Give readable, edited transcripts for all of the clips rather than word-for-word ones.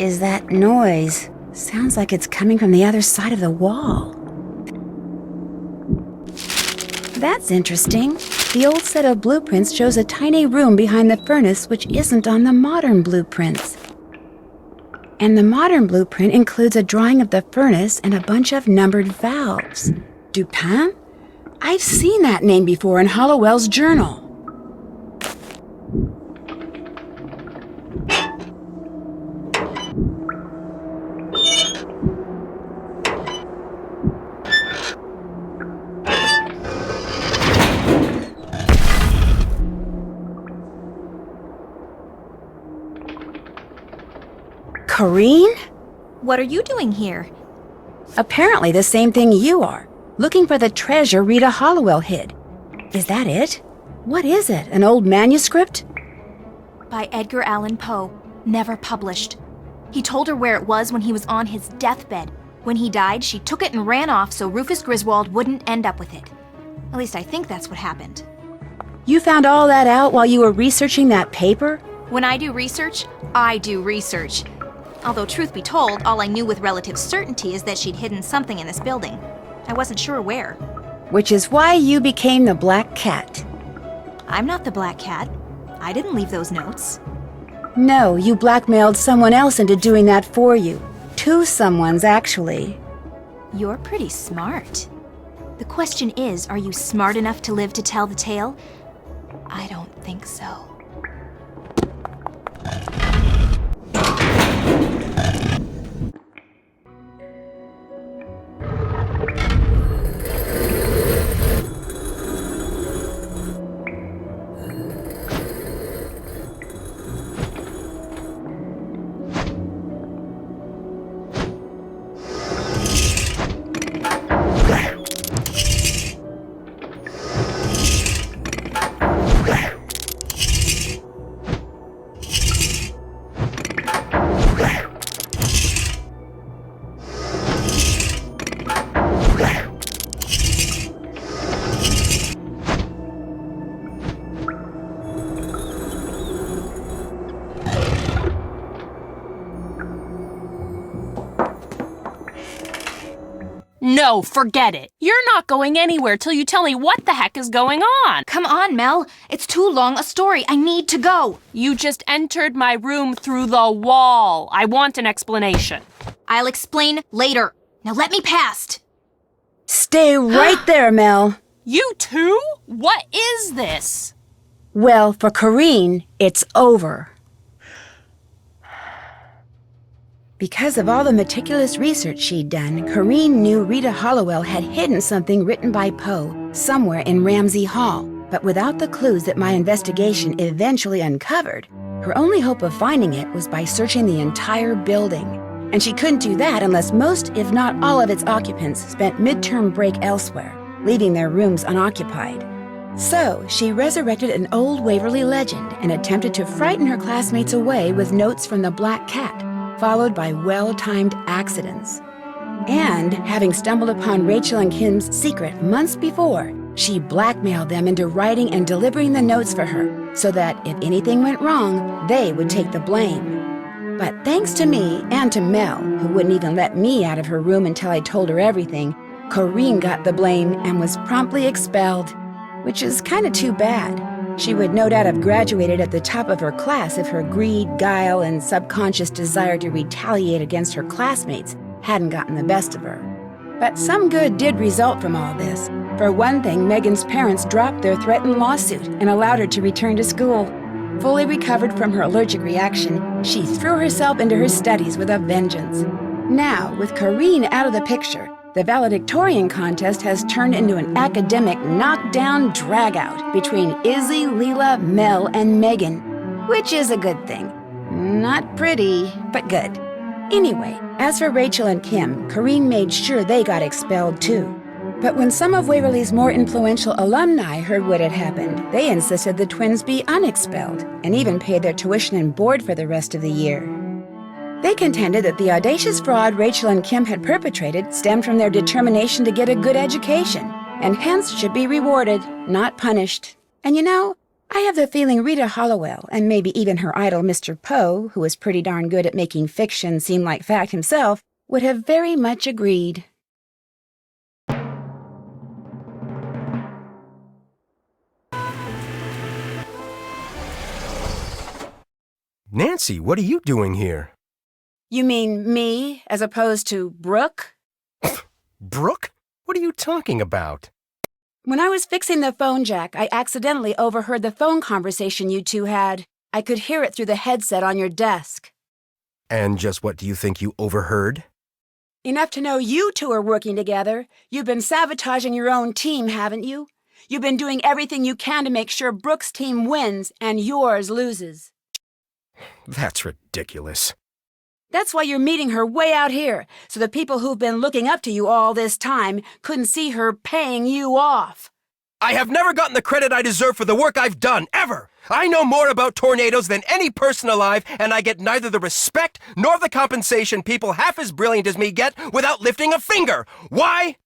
is that noise? Sounds like it's coming from the other side of the wall. That's interesting. The old set of blueprints shows a tiny room behind the furnace which isn't on the modern blueprints. And the modern blueprint includes a drawing of the furnace and a bunch of numbered valves. Dupin? I've seen that name before in Hollowell's journal. Corinne? What are you doing here? Apparently the same thing you are. Looking for the treasure Rita Hollowell hid. Is that it? What is it, an old manuscript? By Edgar Allan Poe, never published. He told her where it was when he was on his deathbed. When he died, she took it and ran off so Rufus Griswold wouldn't end up with it. At least I think that's what happened. You found all that out while you were researching that paper? When I do research, I do research. Although, truth be told, all I knew with relative certainty is that she'd hidden something in this building. I wasn't sure where. Which is why you became the Black Cat. I'm not the Black Cat. I didn't leave those notes. No, you blackmailed someone else into doing that for you. Two someones, actually. You're pretty smart. The question is, are you smart enough to live to tell the tale? I don't think so. No, forget it. You're not going anywhere till you tell me what the heck is going on. Come on, Mel. It's too long a story. I need to go. You just entered my room through the wall. I want an explanation. I'll explain later. Now let me past. Stay right there, Mel. You too? What is this? Well, for Corinne, it's over. Because of all the meticulous research she'd done, Corinne knew Rita Hollowell had hidden something written by Poe somewhere in Ramsey Hall. But without the clues that my investigation eventually uncovered, her only hope of finding it was by searching the entire building. And she couldn't do that unless most, if not all of its occupants spent midterm break elsewhere, leaving their rooms unoccupied. So, she resurrected an old Waverly legend and attempted to frighten her classmates away with notes from the Black Cat, followed by well-timed accidents. And, having stumbled upon Rachel and Kim's secret months before, she blackmailed them into writing and delivering the notes for her, so that if anything went wrong, they would take the blame. But thanks to me and to Mel, who wouldn't even let me out of her room until I told her everything, Corinne got the blame and was promptly expelled, which is kind of too bad. She would no doubt have graduated at the top of her class if her greed, guile, and subconscious desire to retaliate against her classmates hadn't gotten the best of her. But some good did result from all this. For one thing, Megan's parents dropped their threatened lawsuit and allowed her to return to school. Fully recovered from her allergic reaction, she threw herself into her studies with a vengeance. Now, with Corinne out of the picture, the valedictorian contest has turned into an academic knockdown dragout between Izzy, Leela, Mel, and Megan, which is a good thing. Not pretty, but good. Anyway, as for Rachel and Kim, Corinne made sure they got expelled too. But when some of Waverly's more influential alumni heard what had happened, they insisted the twins be unexpelled and even paid their tuition and board for the rest of the year. They contended that the audacious fraud Rachel and Kim had perpetrated stemmed from their determination to get a good education, and hence should be rewarded, not punished. And you know, I have the feeling Rita Hollowell, and maybe even her idol Mr. Poe, who is pretty darn good at making fiction seem like fact himself, would have very much agreed. Nancy, what are you doing here? You mean me, as opposed to Brooke? Brooke? What are you talking about? When I was fixing the phone jack, I accidentally overheard the phone conversation you two had. I could hear it through the headset on your desk. And just what do you think you overheard? Enough to know you two are working together. You've been sabotaging your own team, haven't you? You've been doing everything you can to make sure Brooke's team wins and yours loses. That's ridiculous. That's why you're meeting her way out here, so the people who've been looking up to you all this time couldn't see her paying you off. I have never gotten the credit I deserve for the work I've done, ever! I know more about tornadoes than any person alive, and I get neither the respect nor the compensation people half as brilliant as me get without lifting a finger. Why?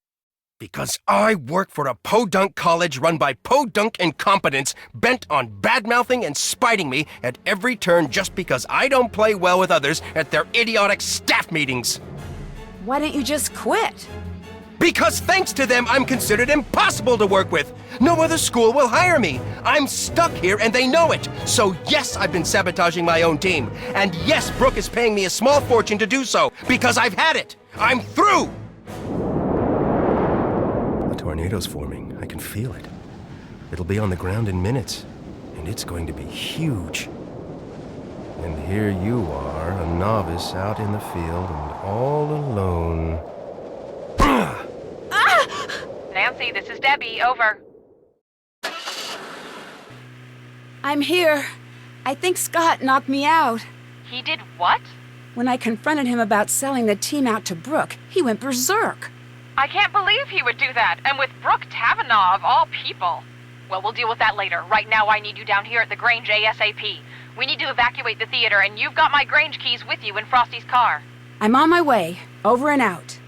Because I work for a podunk college run by podunk incompetents bent on bad-mouthing and spiting me at every turn just because I don't play well with others at their idiotic staff meetings. Why don't you just quit? Because thanks to them, I'm considered impossible to work with. No other school will hire me. I'm stuck here and they know it. So yes, I've been sabotaging my own team. And yes, Brooke is paying me a small fortune to do so because I've had it. I'm through! A tornado's forming. I can feel it. It'll be on the ground in minutes. And it's going to be huge. And here you are, a novice out in the field and all alone. Nancy, this is Debbie. Over. I'm here. I think Scott knocked me out. He did what? When I confronted him about selling the team out to Brooke, he went berserk. I can't believe he would do that, and with Brooke Tavenaugh of all people. Well, we'll deal with that later. Right now, I need you down here at the Grange ASAP. We need to evacuate the theater, and you've got my Grange keys with you in Frosty's car. I'm on my way. Over and out.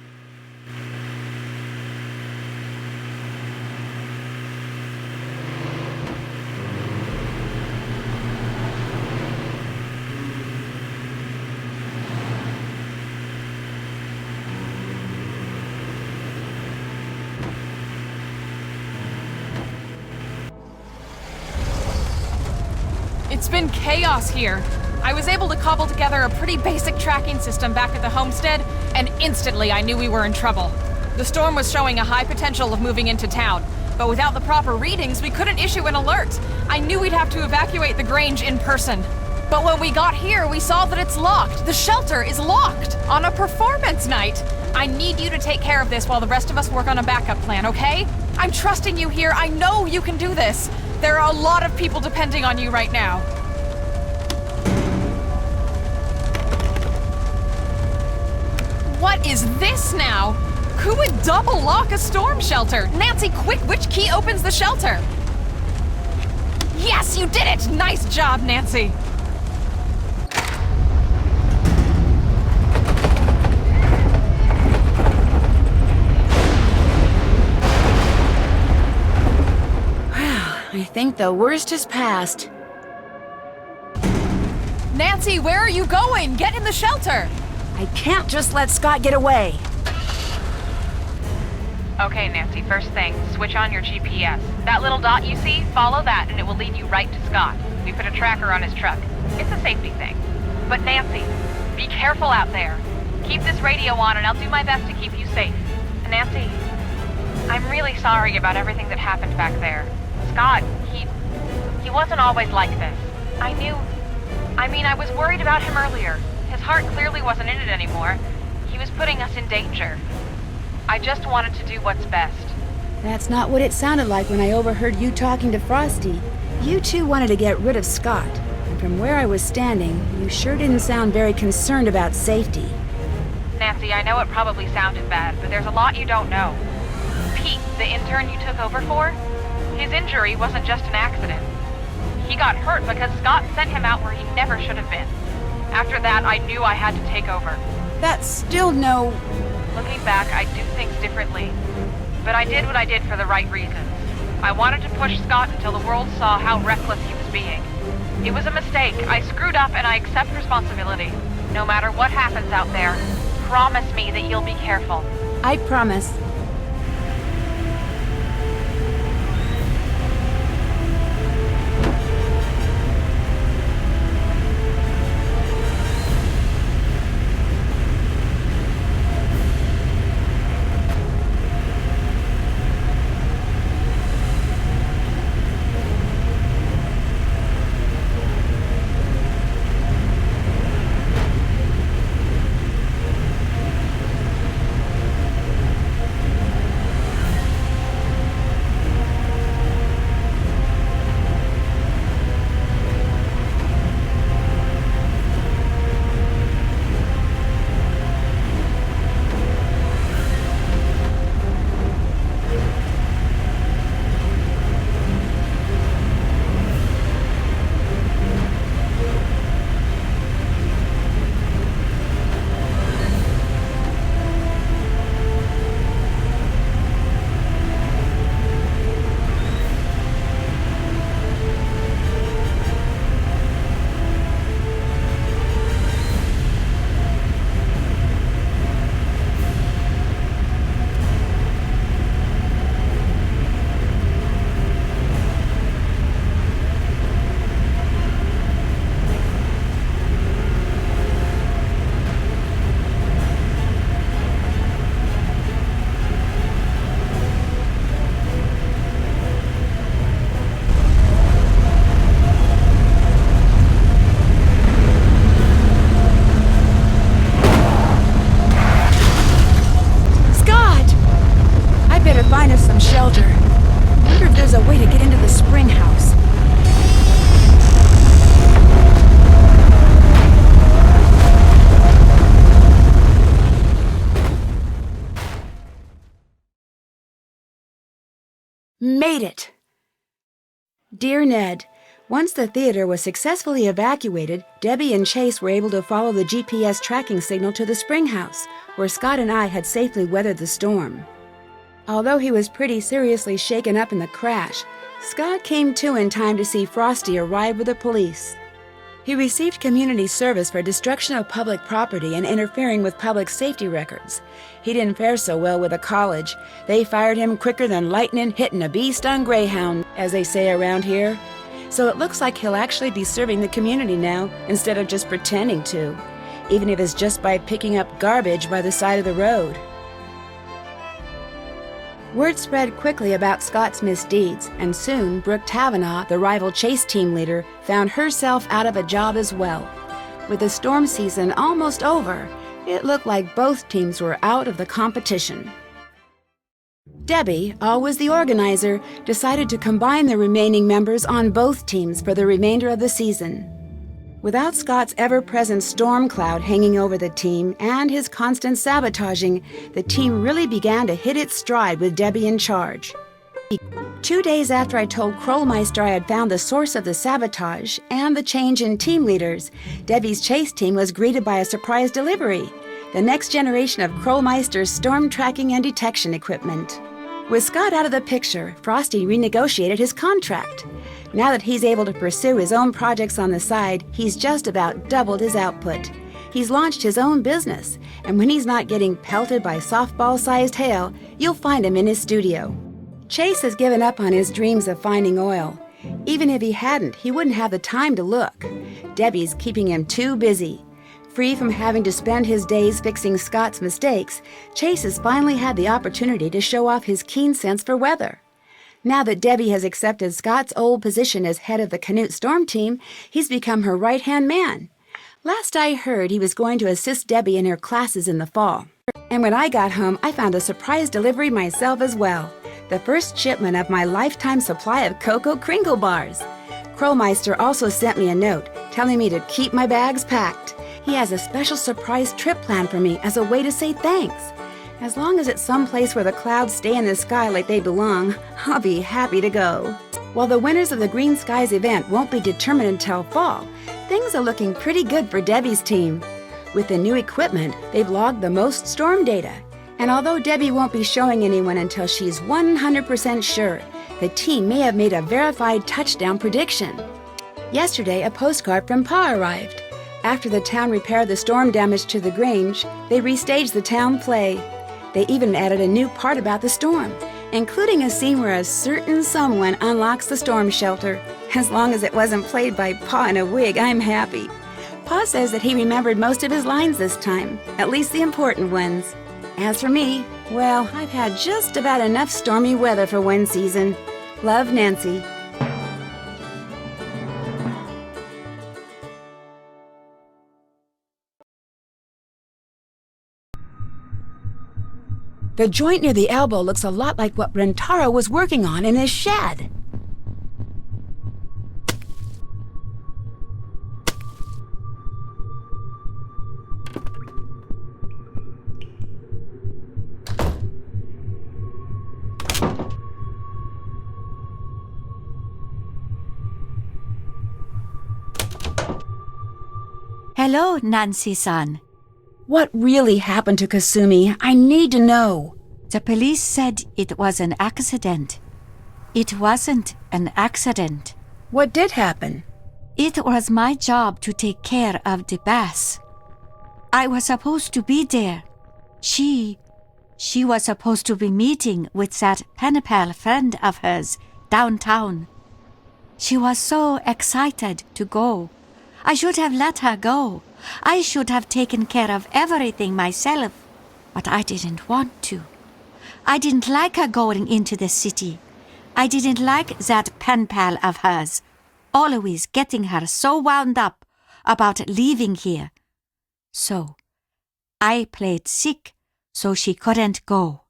It's been chaos here. I was able to cobble together a pretty basic tracking system back at the homestead, and instantly I knew we were in trouble. The storm was showing a high potential of moving into town, but without the proper readings, we couldn't issue an alert. I knew we'd have to evacuate the Grange in person. But when we got here, we saw that it's locked. The shelter is locked on a performance night. I need you to take care of this while the rest of us work on a backup plan, okay? I'm trusting you here. I know you can do this. There are a lot of people depending on you right now. What is this now? Who would double lock a storm shelter? Nancy, quick, which key opens the shelter? Yes, you did it! Nice job, Nancy. I think the worst is past. Nancy, where are you going? Get in the shelter! I can't just let Scott get away. Okay, Nancy, first thing, switch on your GPS. That little dot you see, follow that and it will lead you right to Scott. We put a tracker on his truck. It's a safety thing. But Nancy, be careful out there. Keep this radio on and I'll do my best to keep you safe. And Nancy, I'm really sorry about everything that happened back there. Scott, he wasn't always like this. I was worried about him earlier. His heart clearly wasn't in it anymore. He was putting us in danger. I just wanted to do what's best. That's not what it sounded like when I overheard you talking to Frosty. You two wanted to get rid of Scott, and from where I was standing, you sure didn't sound very concerned about safety. Nancy, I know it probably sounded bad, but there's a lot you don't know. Pete, the intern you took over for, his injury wasn't just an accident. He got hurt because Scott sent him out where he never should have been. After that, I knew I had to take over. That's still no... Looking back, I do things differently. But I did what I did for the right reasons. I wanted to push Scott until the world saw how reckless he was being. It was a mistake. I screwed up and I accept responsibility. No matter what happens out there, promise me that you'll be careful. I promise. Find us some shelter. I wonder if there's a way to get into the spring house. Made it! Dear Ned, once the theater was successfully evacuated, Debbie and Chase were able to follow the GPS tracking signal to the spring house, where Scott and I had safely weathered the storm. Although he was pretty seriously shaken up in the crash, Scott came to in time to see Frosty arrive with the police. He received community service for destruction of public property and interfering with public safety records. He didn't fare so well with the college. They fired him quicker than lightning hitting a bee-stung greyhound, as they say around here. So it looks like he'll actually be serving the community now, instead of just pretending to, even if it's just by picking up garbage by the side of the road. Word spread quickly about Scott's misdeeds, and soon Brooke Tavenaugh, the rival chase team leader, found herself out of a job as well. With the storm season almost over, it looked like both teams were out of the competition. Debbie, always the organizer, decided to combine the remaining members on both teams for the remainder of the season. Without Scott's ever-present storm cloud hanging over the team and his constant sabotaging, the team really began to hit its stride with Debbie in charge. 2 days after I told Krollmeister I had found the source of the sabotage and the change in team leaders, Debbie's chase team was greeted by a surprise delivery, the next generation of Krollmeister's storm tracking and detection equipment. With Scott out of the picture, Frosty renegotiated his contract. Now that he's able to pursue his own projects on the side, he's just about doubled his output. He's launched his own business, and when he's not getting pelted by softball-sized hail, you'll find him in his studio. Chase has given up on his dreams of finding oil. Even if he hadn't, he wouldn't have the time to look. Debbie's keeping him too busy. Free from having to spend his days fixing Scott's mistakes, Chase has finally had the opportunity to show off his keen sense for weather. Now that Debbie has accepted Scott's old position as head of the Canute Storm Team, he's become her right-hand man. Last I heard, he was going to assist Debbie in her classes in the fall. And when I got home, I found a surprise delivery myself as well. The first shipment of my lifetime supply of Cocoa Kringle bars. Krollmeister also sent me a note telling me to keep my bags packed. He has a special surprise trip planned for me as a way to say thanks. As long as it's someplace where the clouds stay in the sky like they belong, I'll be happy to go. While the winners of the Green Skies event won't be determined until fall, things are looking pretty good for Debbie's team. With the new equipment, they've logged the most storm data. And although Debbie won't be showing anyone until she's 100% sure, The team may have made a verified touchdown prediction. Yesterday, a postcard from Pa arrived. After the town repaired the storm damage to the Grange, they restaged the town play. They even added a new part about the storm, including a scene where a certain someone unlocks the storm shelter. As long as it wasn't played by Pa in a wig, I'm happy. Pa says that he remembered most of his lines this time, at least the important ones. As for me, well, I've had just about enough stormy weather for one season. Love, Nancy. The joint near the elbow looks a lot like what Rentaro was working on in his shed. Hello, Nancy-san. What really happened to Kasumi? I need to know. The police said it was an accident. It wasn't an accident. What did happen? It was my job to take care of the bass. I was supposed to be there. She was supposed to be meeting with that pen pal friend of hers downtown. She was so excited to go. I should have let her go. I should have taken care of everything myself, but I didn't want to. I didn't like her going into the city. I didn't like that pen pal of hers, always getting her so wound up about leaving here. So, I played sick so she couldn't go.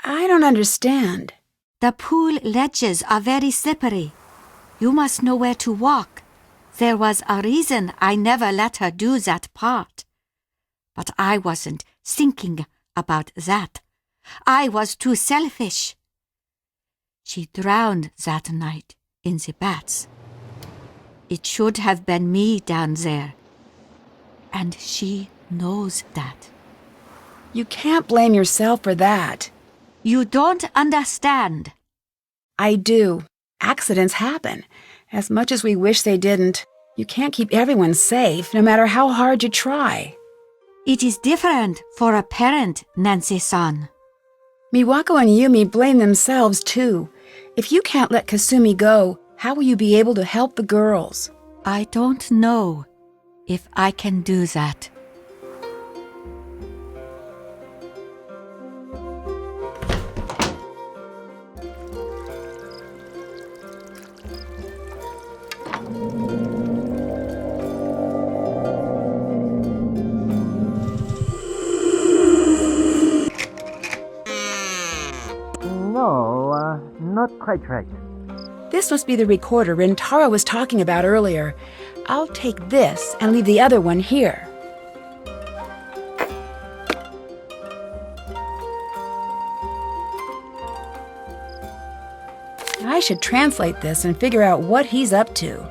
I don't understand. The pool ledges are very slippery. You must know where to walk. There was a reason I never let her do that part. But I wasn't thinking about that. I was too selfish. She drowned that night in the baths. It should have been me down there. And she knows that. You can't blame yourself for that. You don't understand. I do. Accidents happen. As much as we wish they didn't, you can't keep everyone safe, no matter how hard you try. It is different for a parent, Nancy-san. Miwako and Yumi blame themselves, too. If you can't let Kasumi go, how will you be able to help the girls? I don't know if I can do that. Not quite right. This must be the recorder Rintaro was talking about earlier. I'll take this and leave the other one here. I should translate this and figure out what he's up to.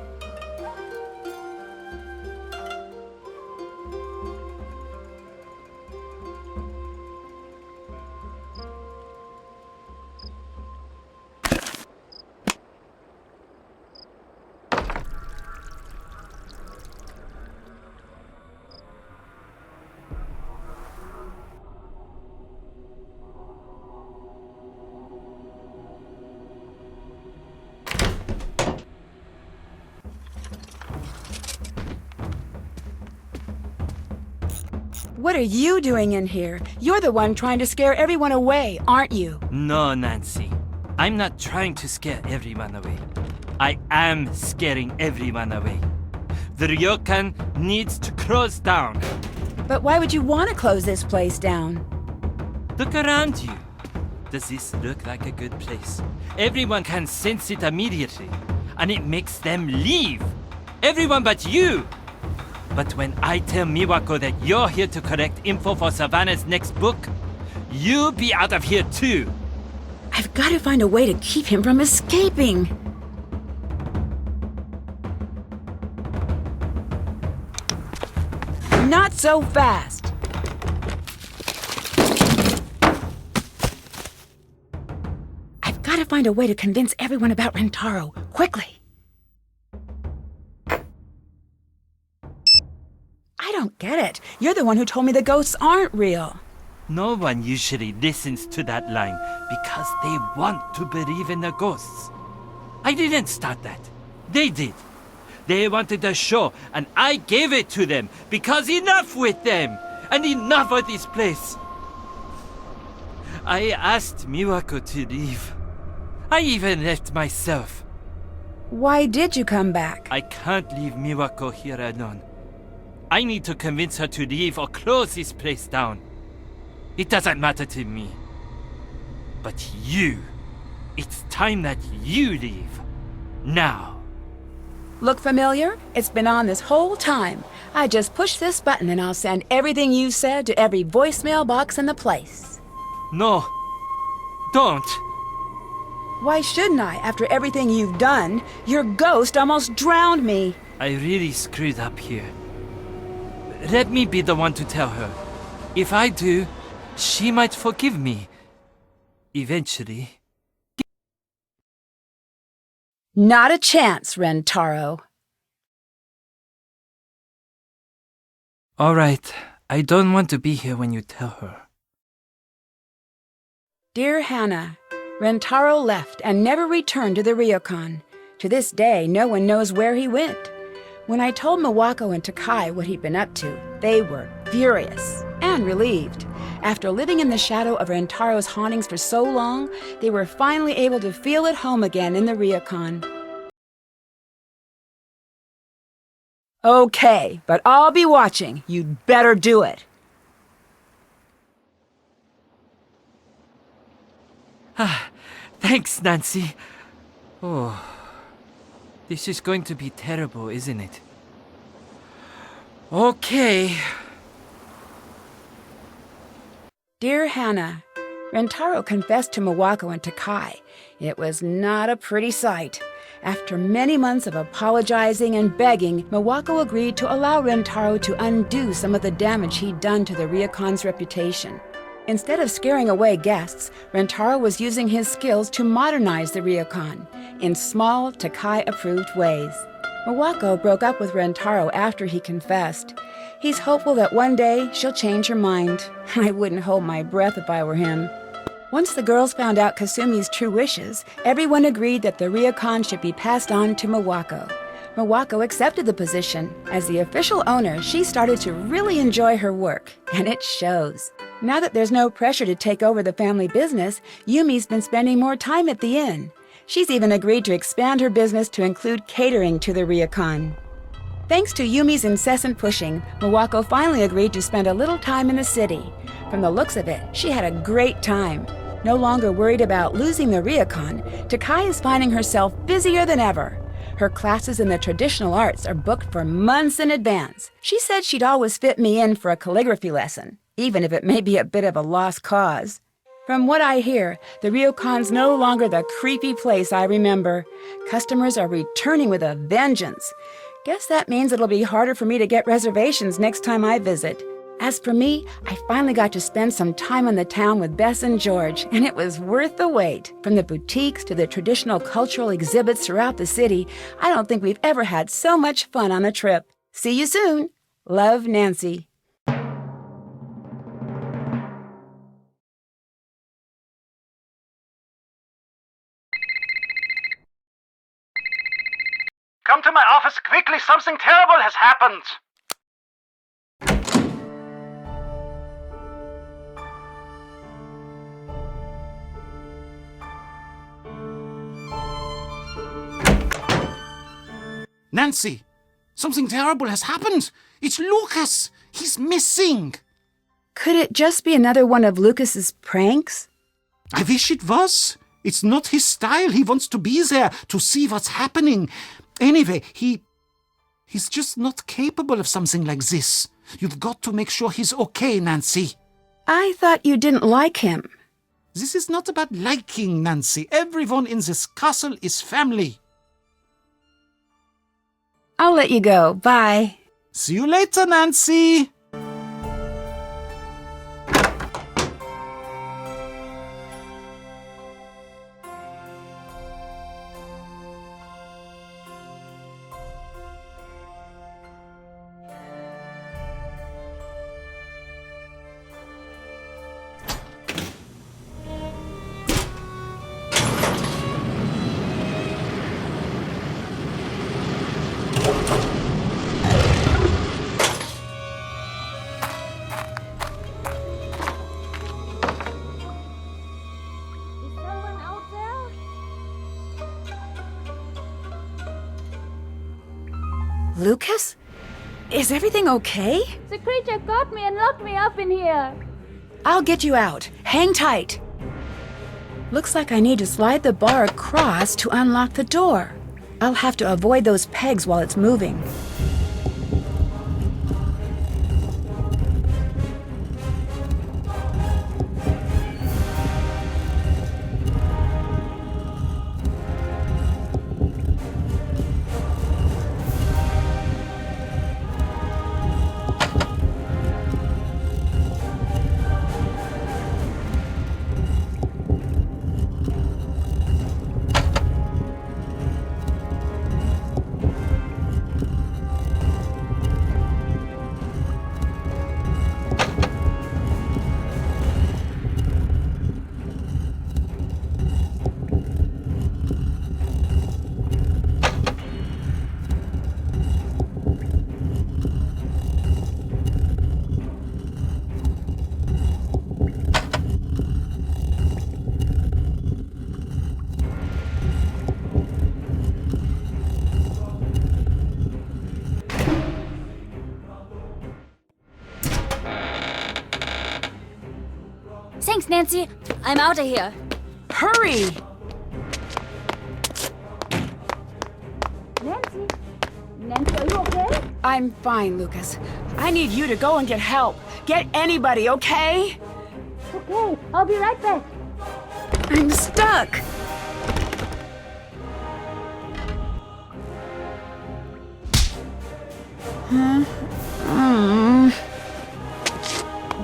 What are you doing in here? You're the one trying to scare everyone away, aren't you? No, Nancy. I'm not trying to scare everyone away. I am scaring everyone away. The ryokan needs to close down. But why would you want to close this place down? Look around you. Does this look like a good place? Everyone can sense it immediately, and it makes them leave. Everyone but you. But when I tell Miwako that you're here to collect info for Savannah's next book, you'll be out of here too. I've got to find a way to keep him from escaping. Not so fast. I've got to find find a way to convince everyone about Rentaro, quickly. I don't get it. You're the one who told me the ghosts aren't real. No one usually listens to that line because they want to believe in the ghosts. I didn't start that. They did. They wanted a show, and I gave it to them because enough with them and enough of this place. I asked Miwako to leave. I even left myself. Why did you come back? I can't leave Miwako here alone. I need to convince her to leave or close this place down. It doesn't matter to me. But you, it's time that you leave. Now. Look familiar? It's been on this whole time. I just push this button and I'll send everything you said to every voicemail box in the place. No. Don't. Why shouldn't I, after everything you've done? Your ghost almost drowned me. I really screwed up here. Let me be the one to tell her. If I do, she might forgive me. Eventually. Not a chance, Rentaro. All right. I don't want to be here when you tell her. Dear Hannah, Rentaro left and never returned to the ryokan. To this day, no one knows where he went. When I told Miwako and Takai what he'd been up to, they were furious and relieved. After living in the shadow of Rentaro's hauntings for so long, they were finally able to feel at home again in the ryokan. Okay, but I'll be watching. You'd better do it. Thanks, Nancy. Oh, this is going to be terrible, isn't it? Okay. Dear Hannah, Rentaro confessed to Miwako and Takai. It was not a pretty sight. After many months of apologizing and begging, Miwako agreed to allow Rentaro to undo some of the damage he'd done to the ryokan's reputation. Instead of scaring away guests, Rentaro was using his skills to modernize the ryokan in small, Takai-approved ways. Miwako broke up with Rentaro after he confessed. He's hopeful that one day she'll change her mind. I wouldn't hold my breath if I were him. Once the girls found out Kasumi's true wishes, everyone agreed that the ryokan should be passed on to Miwako. Miwako accepted the position. As the official owner, she started to really enjoy her work, and it shows. Now that there's no pressure to take over the family business, Yumi's been spending more time at the inn. She's even agreed to expand her business to include catering to the ryokan. Thanks to Yumi's incessant pushing, Miwako finally agreed to spend a little time in the city. From the looks of it, she had a great time. No longer worried about losing the ryokan, Takai is finding herself busier than ever. Her classes in the traditional arts are booked for months in advance. She said she'd always fit me in for a calligraphy lesson, even if it may be a bit of a lost cause. From what I hear, the ryokan's no longer the creepy place I remember. Customers are returning with a vengeance. Guess that means it'll be harder for me to get reservations next time I visit. As for me, I finally got to spend some time in the town with Bess and George, and it was worth the wait. From the boutiques to the traditional cultural exhibits throughout the city, I don't think we've ever had so much fun on a trip. See you soon. Love, Nancy. Come to my office quickly, something terrible has happened! Nancy, something terrible has happened! It's Lucas! He's missing! Could it just be another one of Lucas's pranks? I wish it was. It's not his style. He wants to be there to see what's happening. Anyway, he's just not capable of something like this. You've got to make sure he's okay, Nancy. I thought you didn't like him. This is not about liking, Nancy. Everyone in this castle is family. I'll let you go. Bye. See you later, Nancy. Lucas? Is everything okay? The creature got me and locked me up in here. I'll get you out. Hang tight. Looks like I need to slide the bar across to unlock the door. I'll have to avoid those pegs while it's moving. Thanks, Nancy. I'm out of here. Hurry! Nancy? Nancy, are you okay? I'm fine, Lucas. I need you to go and get help. Get anybody, okay? Okay, I'll be right back. I'm stuck.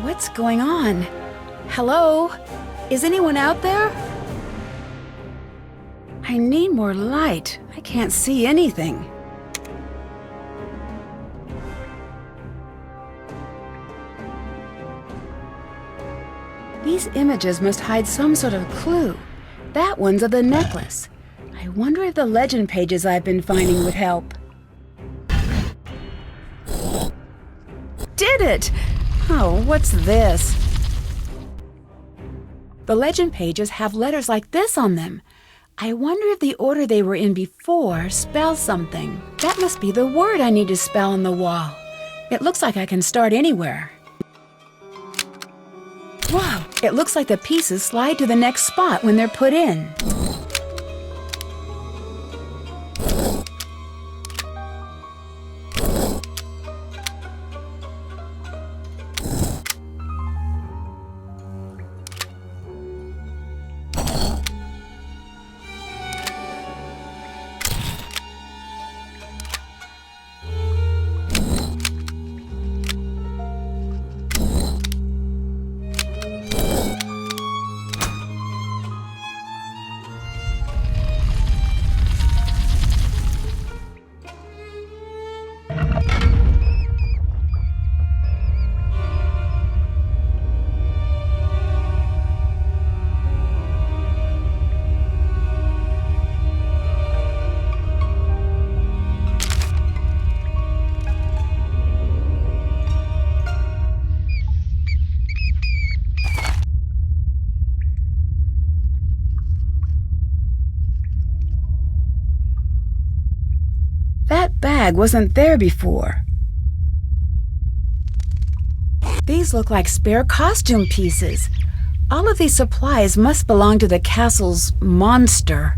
What's going on? Hello? Is anyone out there? I need more light. I can't see anything. These images must hide some sort of clue. That one's of the necklace. I wonder if the legend pages I've been finding would help. Did it! Oh, what's this? The legend pages have letters like this on them. I wonder if the order they were in before spells something. That must be the word I need to spell on the wall. It looks like I can start anywhere. Wow, it looks like the pieces slide to the next spot when they're put in. That bag wasn't there before. These look like spare costume pieces. All of these supplies must belong to the castle's monster.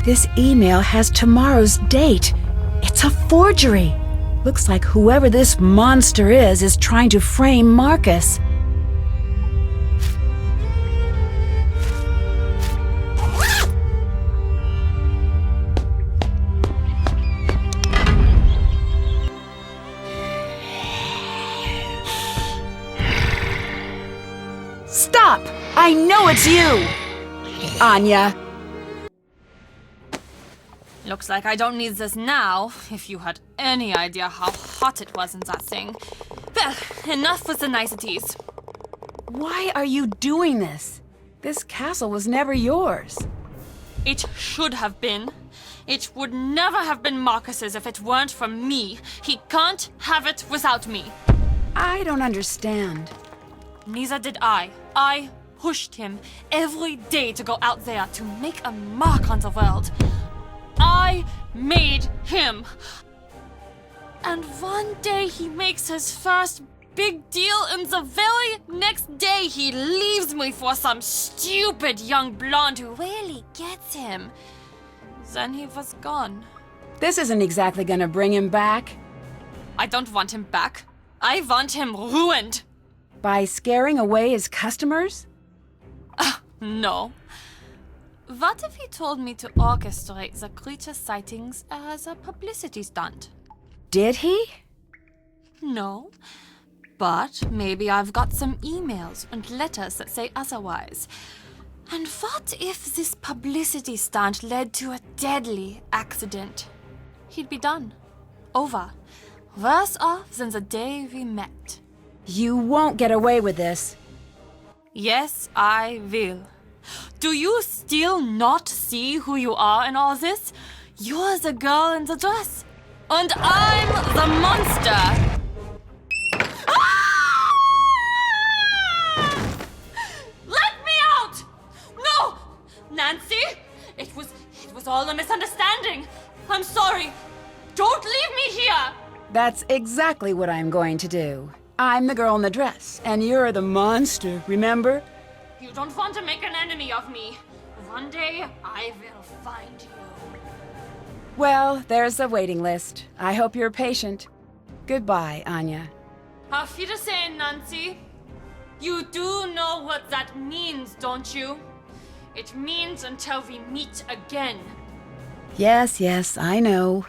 This email has tomorrow's date. It's a forgery. Looks like whoever this monster is trying to frame Marcus. Stop! I know it's you! Anya. Looks like I don't need this now. If you had any idea how hot it was in that thing. Well, enough with the niceties. Why are you doing this? This castle was never yours. It should have been. It would never have been Marcus's if it weren't for me. He can't have it without me. I don't understand. Neither did I. I pushed him every day to go out there to make a mark on the world. I made him. And one day he makes his first big deal, and the very next day he leaves me for some stupid young blonde who really gets him. Then he was gone. This isn't exactly gonna bring him back. I don't want him back. I want him ruined. By scaring away his customers? No. What if he told me to orchestrate the creature sightings as a publicity stunt? Did he? No. But maybe I've got some emails and letters that say otherwise. And what if this publicity stunt led to a deadly accident? He'd be done. Over. Worse off than the day we met. You won't get away with this. Yes, I will. Do you still not see who you are in all this? You're the girl in the dress. And I'm the monster. Ah! Let me out! No! Nancy! It was all a misunderstanding. I'm sorry. Don't leave me here! That's exactly what I'm going to do. I'm the girl in the dress, and you're the monster, remember? You don't want to make an enemy of me. One day, I will find you. Well, there's the waiting list. I hope you're patient. Goodbye, Anya. Auf Wiedersehen, Nancy. You do know what that means, don't you? It means until we meet again. Yes, I know.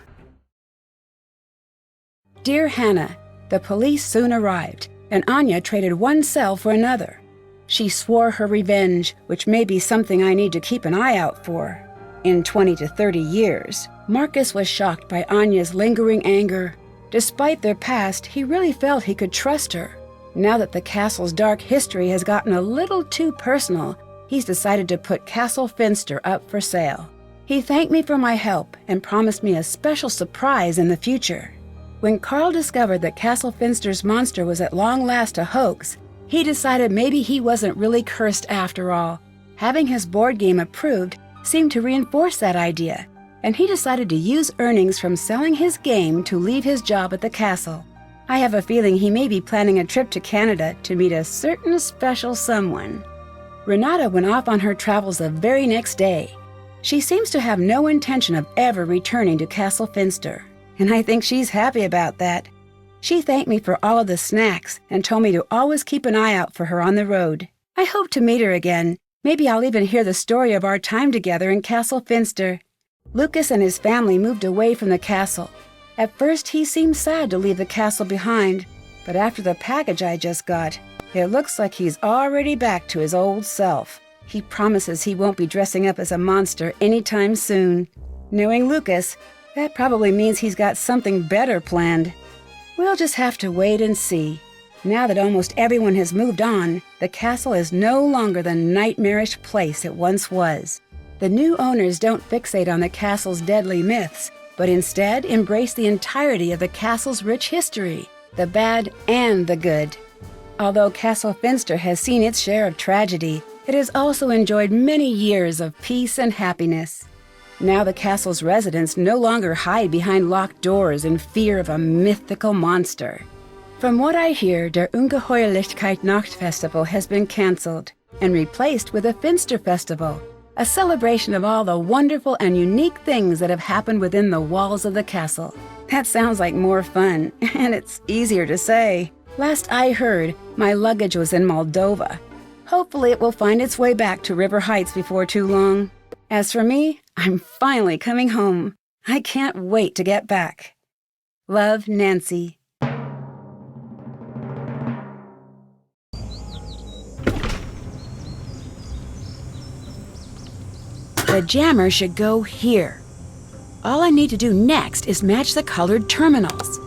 Dear Hannah, the police soon arrived, and Anya traded one cell for another. She swore her revenge, which may be something I need to keep an eye out for. In 20 to 30 years, Marcus was shocked by Anya's lingering anger. Despite their past, he really felt he could trust her. Now that the castle's dark history has gotten a little too personal, he's decided to put Castle Finster up for sale. He thanked me for my help and promised me a special surprise in the future. When Carl discovered that Castle Finster's monster was at long last a hoax, he decided maybe he wasn't really cursed after all. Having his board game approved seemed to reinforce that idea, and he decided to use earnings from selling his game to leave his job at the castle. I have a feeling he may be planning a trip to Canada to meet a certain special someone. Renata went off on her travels the very next day. She seems to have no intention of ever returning to Castle Finster, and I think she's happy about that. She thanked me for all of the snacks and told me to always keep an eye out for her on the road. I hope to meet her again. Maybe I'll even hear the story of our time together in Castle Finster. Lucas and his family moved away from the castle. At first, he seemed sad to leave the castle behind, but after the package I just got, it looks like he's already back to his old self. He promises he won't be dressing up as a monster anytime soon. Knowing Lucas, that probably means he's got something better planned. We'll just have to wait and see. Now that almost everyone has moved on, the castle is no longer the nightmarish place it once was. The new owners don't fixate on the castle's deadly myths, but instead embrace the entirety of the castle's rich history, the bad and the good. Although Castle Finster has seen its share of tragedy, it has also enjoyed many years of peace and happiness. Now the castle's residents no longer hide behind locked doors in fear of a mythical monster. From what I hear, der Ungeheuerlichkeit Nacht Festival has been cancelled and replaced with a Finster Festival, a celebration of all the wonderful and unique things that have happened within the walls of the castle. That sounds like more fun, and it's easier to say. Last I heard, my luggage was in Moldova. Hopefully it will find its way back to River Heights before too long. As for me, I'm finally coming home. I can't wait to get back. Love, Nancy. The jammer should go here. All I need to do next is match the colored terminals.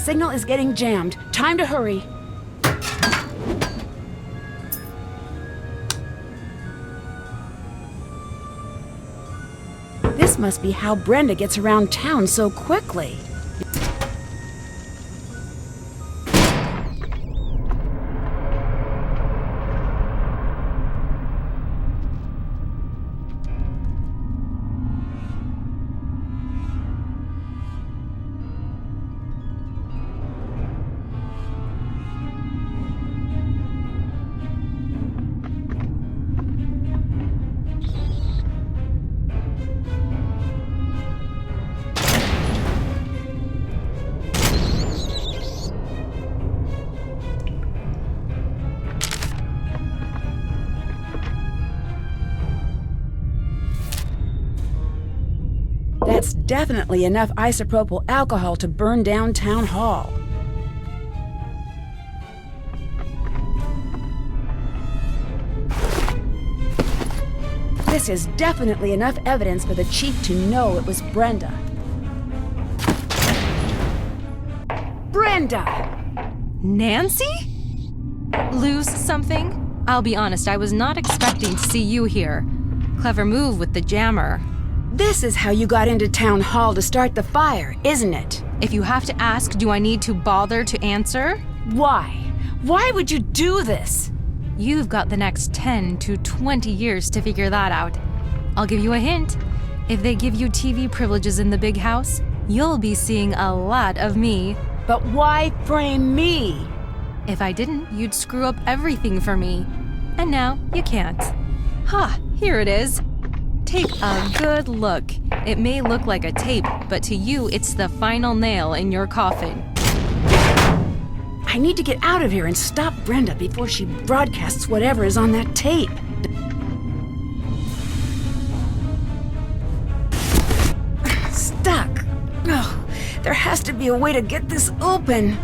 signal is getting jammed. Time to hurry. This must be how Brenda gets around town so quickly. That's definitely enough isopropyl alcohol to burn down Town Hall. This is definitely enough evidence for the chief to know it was Brenda. Brenda! Nancy? Lose something? I'll be honest, I was not expecting to see you here. Clever move with the jammer. This is how you got into Town Hall to start the fire, isn't it? If you have to ask, do I need to bother to answer? Why? Why would you do this? You've got the next 10 to 20 years to figure that out. I'll give you a hint. If they give you TV privileges in the big house, you'll be seeing a lot of me. But why frame me? If I didn't, you'd screw up everything for me. And now you can't. Ha, here it is. Take a good look. It may look like a tape, but to you, it's the final nail in your coffin. I need to get out of here and stop Brenda before she broadcasts whatever is on that tape. Stuck. Oh, there has to be a way to get this open.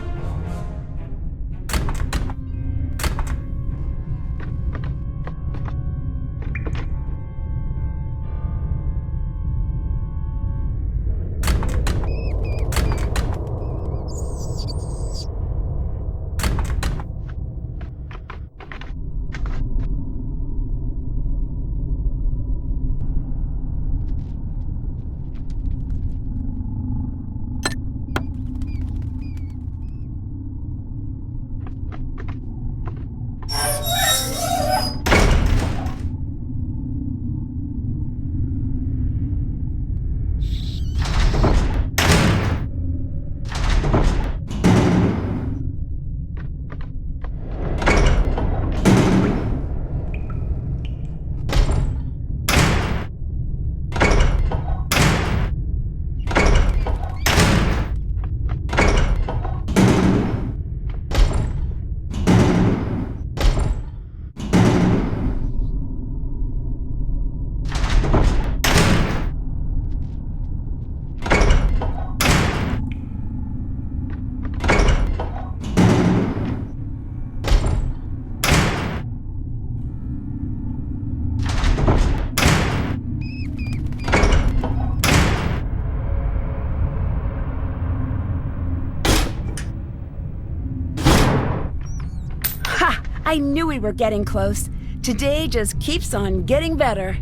I knew we were getting close. Today just keeps on getting better.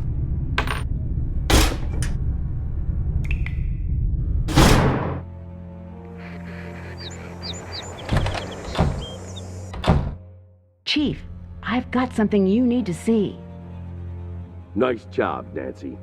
Chief, I've got something you need to see. Nice job, Nancy.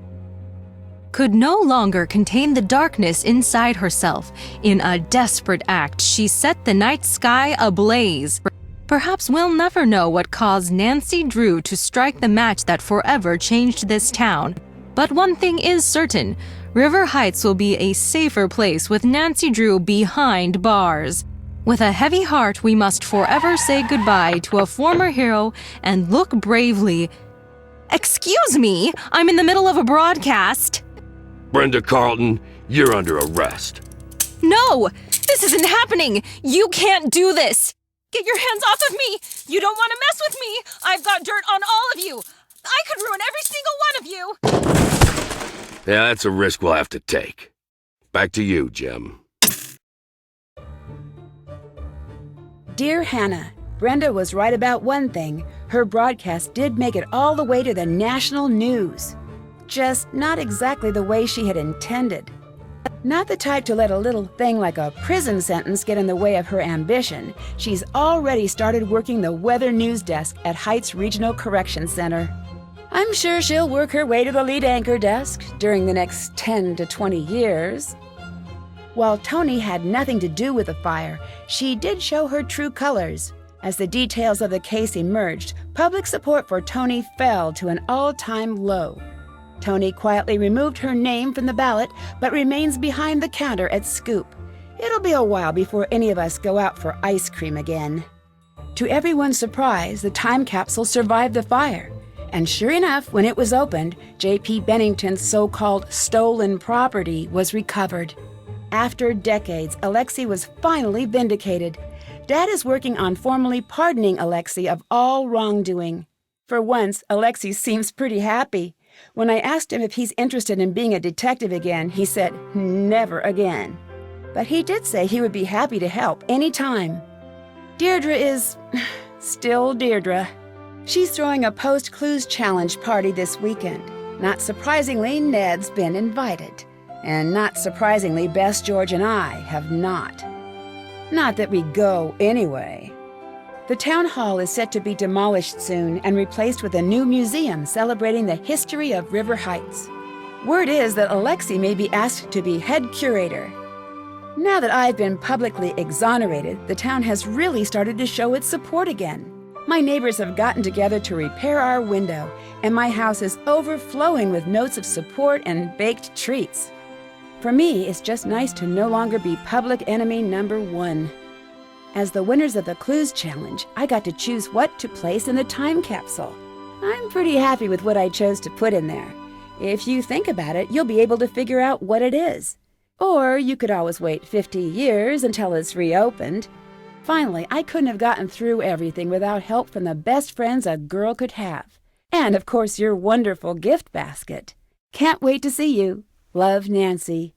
Could no longer contain the darkness inside herself. In a desperate act, she set the night sky ablaze. Perhaps we'll never know what caused Nancy Drew to strike the match that forever changed this town. But one thing is certain, River Heights will be a safer place with Nancy Drew behind bars. With a heavy heart, we must forever say goodbye to a former hero and look bravely. Excuse me, I'm in the middle of a broadcast. Brenda Carlton, you're under arrest. No, this isn't happening. You can't do this. Get your hands off of me! You don't want to mess with me! I've got dirt on all of you! I could ruin every single one of you! Yeah, that's a risk we'll have to take. Back to you, Jim. Dear Hannah, Brenda was right about one thing. Her broadcast did make it all the way to the national news. Just not exactly the way she had intended. Not the type to let a little thing like a prison sentence get in the way of her ambition. She's already started working the weather news desk at Heights Regional Correction Center. I'm sure she'll work her way to the lead anchor desk during the next 10 to 20 years. While Tony had nothing to do with the fire, she did show her true colors. As the details of the case emerged, public support for Tony fell to an all-time low. Tony quietly removed her name from the ballot, but remains behind the counter at Scoop. It'll be a while before any of us go out for ice cream again. To everyone's surprise, the time capsule survived the fire. And sure enough, when it was opened, J.P. Bennington's so-called stolen property was recovered. After decades, Alexei was finally vindicated. Dad is working on formally pardoning Alexei of all wrongdoing. For once, Alexei seems pretty happy. When I asked him if he's interested in being a detective again, he said, never again. But he did say he would be happy to help any time. Deirdre is still Deirdre. She's throwing a post-clues challenge party this weekend. Not surprisingly, Ned's been invited. And not surprisingly, Bess, George, and I have not. Not that we go anyway. The town hall is set to be demolished soon and replaced with a new museum celebrating the history of River Heights. Word is that Alexei may be asked to be head curator. Now that I've been publicly exonerated, the town has really started to show its support again. My neighbors have gotten together to repair our window, and my house is overflowing with notes of support and baked treats. For me, it's just nice to no longer be public enemy number one. As the winners of the Clues Challenge, I got to choose what to place in the time capsule. I'm pretty happy with what I chose to put in there. If you think about it, you'll be able to figure out what it is. Or you could always wait 50 years until it's reopened. Finally, I couldn't have gotten through everything without help from the best friends a girl could have. And, of course, your wonderful gift basket. Can't wait to see you. Love, Nancy.